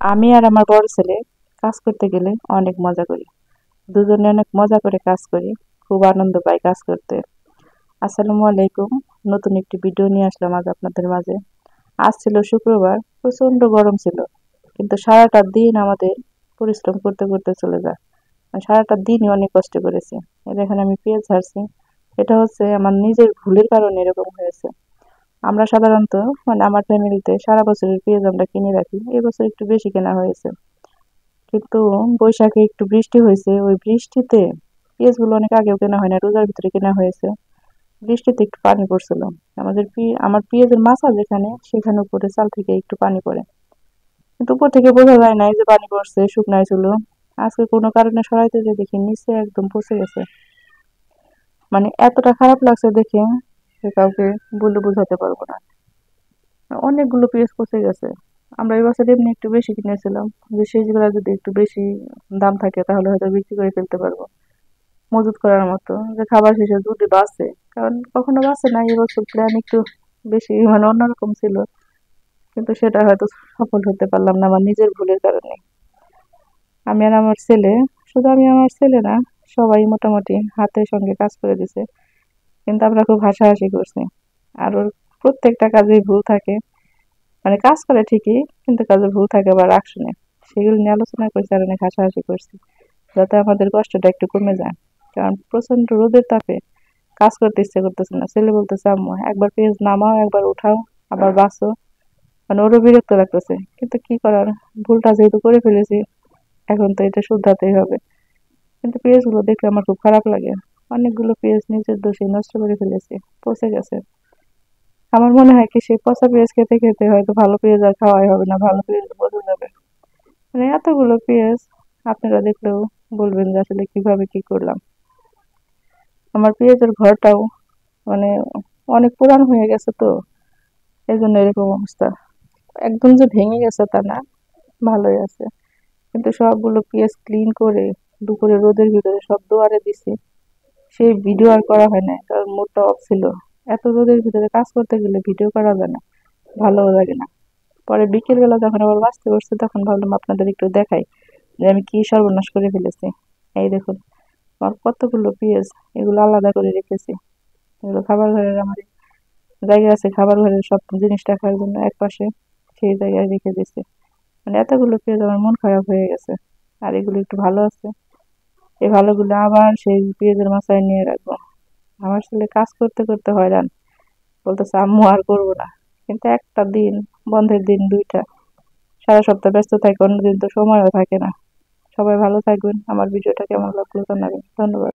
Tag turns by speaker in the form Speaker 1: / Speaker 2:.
Speaker 1: আমি আর আমার বড় ছেলে কাজ করতে গেলে অনেক মজা করি। দুজনে অনেক মজা করে কাজ করি। খুব আনন্দ পাই কাজ করতে। আসসালামু আলাইকুম। নতুন একটি ভিডিও নিয়ে আসলাম আজ আপনাদের মাঝে। আজ ছিল শুক্রবার, প্রচন্ড গরম ছিল। কিন্তু সারাটা দিন আমাদের পরিশ্রম করতে করতে চলে যায়। সারাটা দিনই অনেক কষ্ট করেছি। এই দেখেন আমি পেঁয়াজ ঝাড়ছি। এটা হচ্ছে আমার নিজের ভুলের কারণে এরকম হয়েছে। আমরা সাধারণত আমার ফ্যামিলিতে সারা বছরের পেঁয়াজ আমরা কিনে রাখি। এবছর একটু বেশি কেনা হয়েছে। কিন্তু বৈশাখে একটু বৃষ্টি হয়েছে, ওই বৃষ্টিতে পেঁয়াজগুলো অনেক আগেও কেনা হয় না, রোজার ভিতরে কেনা হয়েছে। বৃষ্টিতে একটু পানি পড়ছিল। আমার পেঁয়াজের মাচা যেখানে, সেখানে উপরে চাল থেকে একটু পানি পড়ে। কিন্তু উপর থেকে বোঝা যায় না যে পানি পড়ছে, শুকনাই ছিল। আজকে কোনো কারণে সরাইতে যে দেখি নিচে একদম পচে গেছে। মানে এতটা খারাপ লাগছে দেখে যে কাউকে বলে বোঝাতে পারবো না। অনেকগুলো পেঁয়াজ পচে গেছে। আমরা এই বছর এমনি একটু বেশি কিনেছিলাম, যে সেগুলো যদি একটু বেশি দাম থাকে তাহলে হয়তো বিক্রি করে ফেলতে পারবো মজুত করার মতো, যে খাবার শেষে যদি বাঁচে। কারণ কখনো বাঁচে না, এবছর প্ল্যান একটু বেশি অন্যরকম ছিল। কিন্তু সেটা হয়তো সফল হতে পারলাম না আমার নিজের ভুলের কারণে। আমি আর আমার ছেলে, শুধু আমি আমার ছেলে না, সবাই মোটামুটি হাতের সঙ্গে কাজ করে দিছে। কিন্তু আমরা খুব হাসাহাসি করছি। আর ওর প্রত্যেকটা কাজেই ভুল থাকে। মানে কাজ করে ঠিকই, কিন্তু কাজে ভুল থাকে বা রাগ শুনে। সেগুলো নিয়ে আলোচনা করছি আর অনেক হাসাহাসি করছি, যাতে আমাদের কষ্টটা একটু কমে যায়। কারণ প্রচন্ড রোদের তাপে কাজ করতে ইচ্ছে করতেছে না। ছেলে বলতেছে, আম্মু একবার পেঁয়াজ নামাও, একবার উঠাও, আবার বাঁচো। মানে ওরও বিরক্ত লাগতেছে, কিন্তু কি করার, ভুলটা যেহেতু করে ফেলেছি, এখন তো এটা শুধরাতেই হবে। কিন্তু পেঁয়াজ গুলো দেখলে আমার খুব খারাপ লাগে। অনেকগুলো পেঁয়াজ নিজের দোষে নষ্ট করে ফেলেছি, পচে গেছে। আমার মনে হয় কি, সেই পচা পেঁয়াজ খেতে খেতে হয়তো ভালো পেঁয়াজ আর খাওয়াই হবে না, ভালো পেঁয়াজ বোঝা যাবে। মানে এতগুলো পেঁয়াজ, আপনারা দেখলেও বলবেন যে আসলে কিভাবে কি করলাম। আমার পেঁয়াজের ঘরটাও মানে অনেক পুরান হয়ে গেছে, তো এই জন্য এরকম অবস্থা। একদম যে ভেঙে গেছে তা না, ভালোই আছে। কিন্তু সবগুলো পেঁয়াজ ক্লিন করে দুপুরে রোদের ভিতরে সব দুয়ারে দিছি। সেই ভিডিও আর করা হয় না, কারণ মুডটা অফ ছিল। এত রোদের ভিতরে কাজ করতে গেলে ভিডিও করা যায় না, ভালোও লাগে না। পরে বিকেল বেলা যখন আবার বাঁচতে বসছে, তখন ভাবলাম আপনাদের একটু দেখাই যে আমি কি সর্বনাশ করে ফেলেছি। এই দেখুন আমার কতগুলো পেঁয়াজ, এগুলো আলাদা করে রেখেছি। এগুলো খাবার ঘরের আমার জায়গা আছে, খাবার ঘরের সব জিনিস রাখার জন্য এক পাশে, সেই জায়গায় রেখে দিছি। মানে এতগুলো পেঁয়াজ আমার মন খারাপ হয়ে গেছে। আর এগুলো একটু ভালো আছে, এই ভালোগুলো আবার সেই পেঁয়াজের মাথায় নিয়ে রাখবো। আমার ছেলে কাজ করতে করতে হয়রান, বলতেছে আম্মু আর করবো না। কিন্তু একটা দিন, বন্ধের দিন দুইটা, সারা সপ্তাহ ব্যস্ত থাকে, অন্যদিন তো সময়ও থাকে না। সবাই ভালো থাকবেন। আমার ভিডিওটা কেমন লাগলো জানাবেন। ধন্যবাদ।